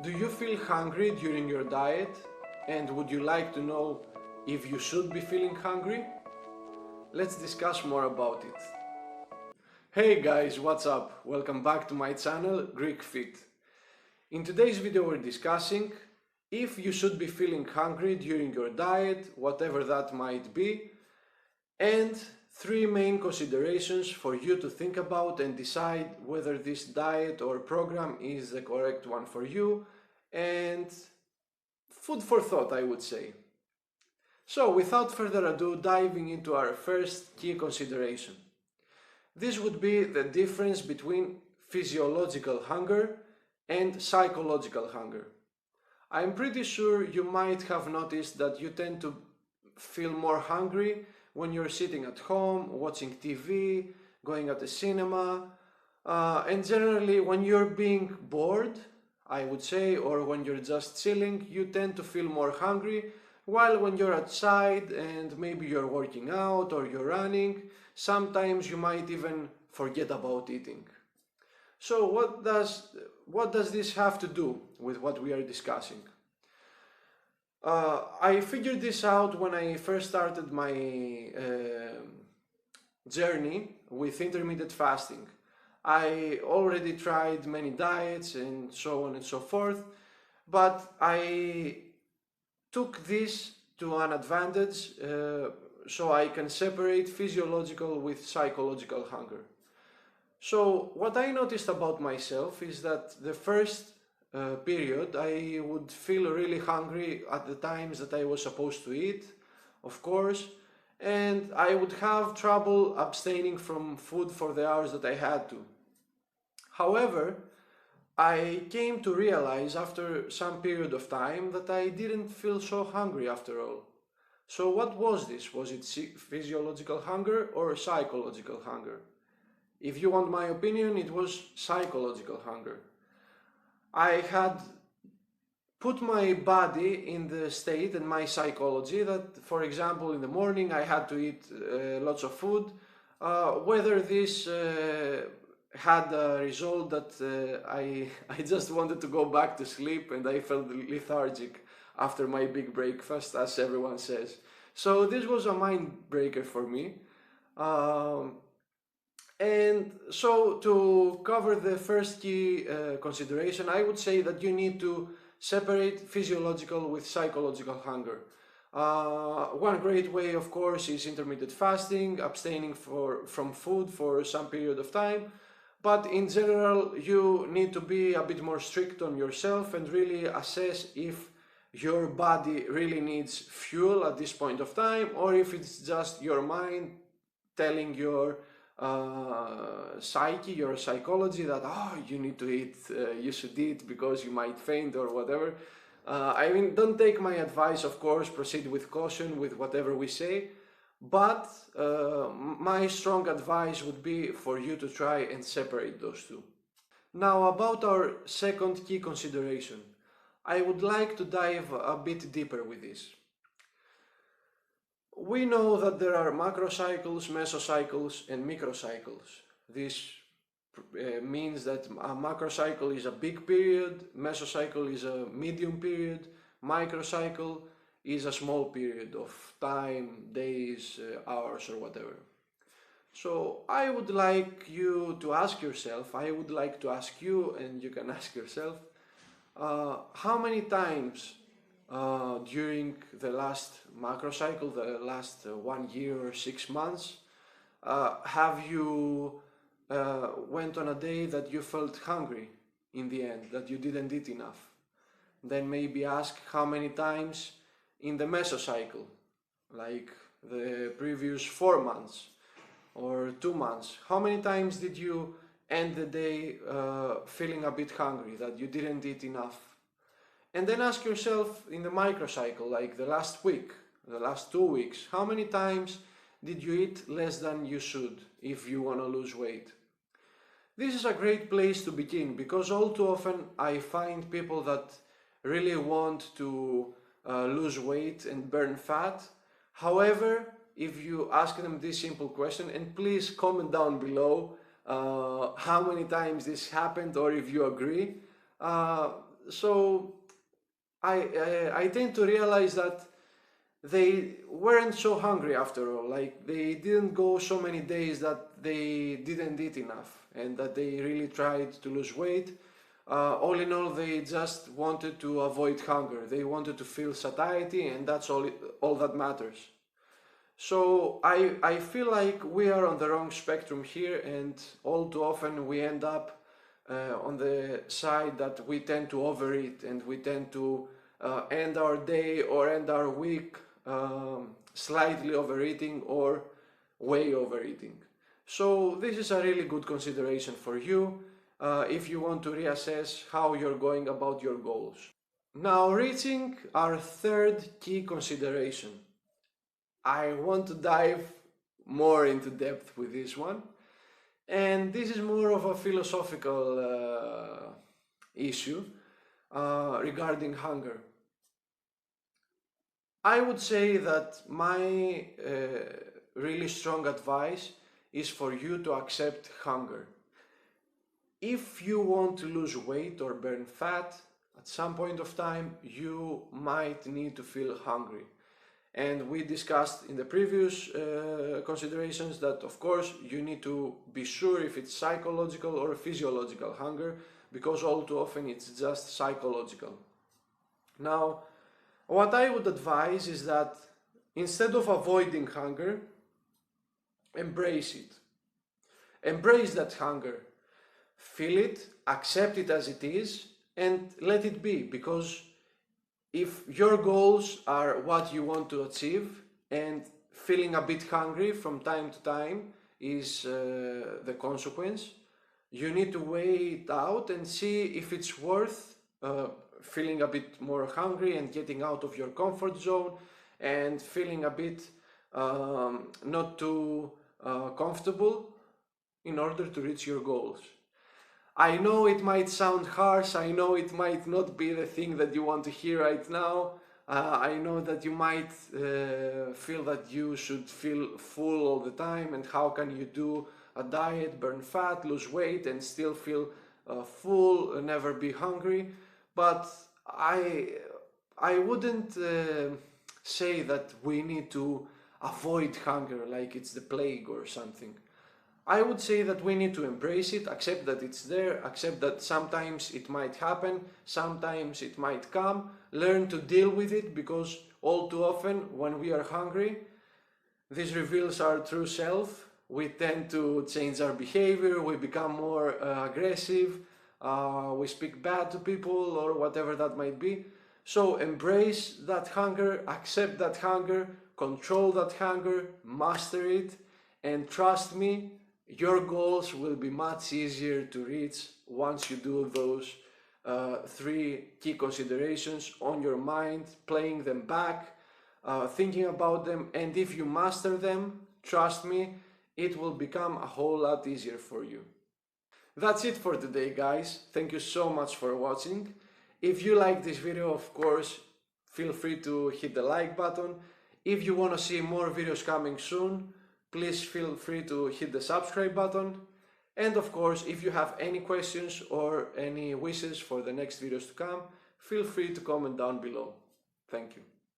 Do you feel hungry during your diet? And would you like to know if you should be feeling hungry? Let's discuss more about it. Hey guys, what's up? Welcome back to my channel, Greek Fit. In today's video we're discussing if you should be feeling hungry during your diet, whatever that might be, and three main considerations for you to think about and decide whether this diet or program is the correct one for you, and food for thought, I would say. So without further ado, diving into our first key consideration. This would be the difference between physiological hunger and psychological hunger. I'm pretty sure you might have noticed that you tend to feel more hungry when you're sitting at home, watching TV, going at the cinema, and generally when you're being bored, I would say, or when you're just chilling, you tend to feel more hungry, while when you're outside and maybe you're working out or you're running, sometimes you might even forget about eating. So what does this have to do with what we are discussing? I figured this out when I first started my journey with intermittent fasting. I already tried many diets and so on and so forth, but I took this to an advantage so I can separate physiological with psychological hunger. So what I noticed about myself is that the first period I would feel really hungry at the times that I was supposed to eat, of course, and I would have trouble abstaining from food for the hours that I had to. However, I came to realize after some period of time that I didn't feel so hungry after all. So what was this? Was it physiological hunger or psychological hunger? If you want my opinion, it was psychological hunger. I had put my body in the state and my psychology that, for example, in the morning I had to eat lots of food, whether this had a result that I just wanted to go back to sleep and I felt lethargic after my big breakfast, as everyone says. So this was a mind breaker for me. And so to cover the first key consideration, I would say that you need to separate physiological with psychological hunger. One great way, of course, is intermittent fasting, abstaining from food for some period of time. But in general, you need to be a bit more strict on yourself and really assess if your body really needs fuel at this point of time, or if it's just your mind telling your psyche, your psychology that, oh, you need to eat, you should eat because you might faint or whatever. I mean, don't take my advice, of course, proceed with caution with whatever we say, but my strong advice would be for you to try and separate those two. Now, about our second key consideration, I would like to dive a bit deeper with this. We know that there are macrocycles, mesocycles, and microcycles. This means that a macrocycle is a big period, mesocycle is a medium period, microcycle is a small period of time, days, hours, or whatever. So I would like you to ask yourself, I would like to ask you, and you can ask yourself, how many times during the last macrocycle, the last 1 year or 6 months, have you went on a day that you felt hungry in the end, that you didn't eat enough? Then maybe ask how many times in the mesocycle, like the previous 4 months or 2 months, how many times did you end the day feeling a bit hungry, that you didn't eat enough? And then ask yourself in the microcycle, like the last week, the last 2 weeks, how many times did you eat less than you should if you want to lose weight? This is a great place to begin because all too often I find people that really want to lose weight and burn fat. However, if you ask them this simple question, and please comment down below how many times this happened or if you agree, So I tend to realize that they weren't so hungry after all. Like, they didn't go so many days that they didn't eat enough and that they really tried to lose weight. All in all, they just wanted to avoid hunger. They wanted to feel satiety, and that's all that matters. So I feel like we are on the wrong spectrum here, and all too often we end up on the side that we tend to overeat, and we tend to end our day or end our week slightly overeating or way overeating. So this is a really good consideration for you if you want to reassess how you're going about your goals. Now, reaching our third key consideration. I want to dive more into depth with this one, and this is more of a philosophical issue regarding hunger. I would say that my really strong advice is for you to accept hunger. If you want to lose weight or burn fat, at some point of time you might need to feel hungry. And we discussed in the previous considerations that, of course, you need to be sure if it's psychological or physiological hunger, because all too often it's just psychological. Now, what I would advise is that instead of avoiding hunger, embrace it. Embrace that hunger. Feel it, accept it as it is, and let it be, because if your goals are what you want to achieve, and feeling a bit hungry from time to time is the consequence, you need to weigh it out and see if it's worth feeling a bit more hungry and getting out of your comfort zone and feeling a bit not too comfortable in order to reach your goals. I know it might sound harsh, I know it might not be the thing that you want to hear right now. I know that you might feel that you should feel full all the time, and how can you do a diet, burn fat, lose weight and still feel full and never be hungry. But I wouldn't say that we need to avoid hunger like it's the plague or something. I would say that we need to embrace it, accept that it's there, accept that sometimes it might happen, sometimes it might come, learn to deal with it, because all too often when we are hungry, this reveals our true self. We tend to change our behavior, we become more aggressive, we speak bad to people or whatever that might be. So embrace that hunger, accept that hunger, control that hunger, master it, and trust me, your goals will be much easier to reach once you do those three key considerations on your mind, playing them back, thinking about them, and if you master them, trust me, it will become a whole lot easier for you. That's it for today, guys. Thank you so much for watching. If you like this video, of course, feel free to hit the like button. If you want to see more videos coming soon, please feel free to hit the subscribe button. And of course, if you have any questions or any wishes for the next videos to come, feel free to comment down below. Thank you.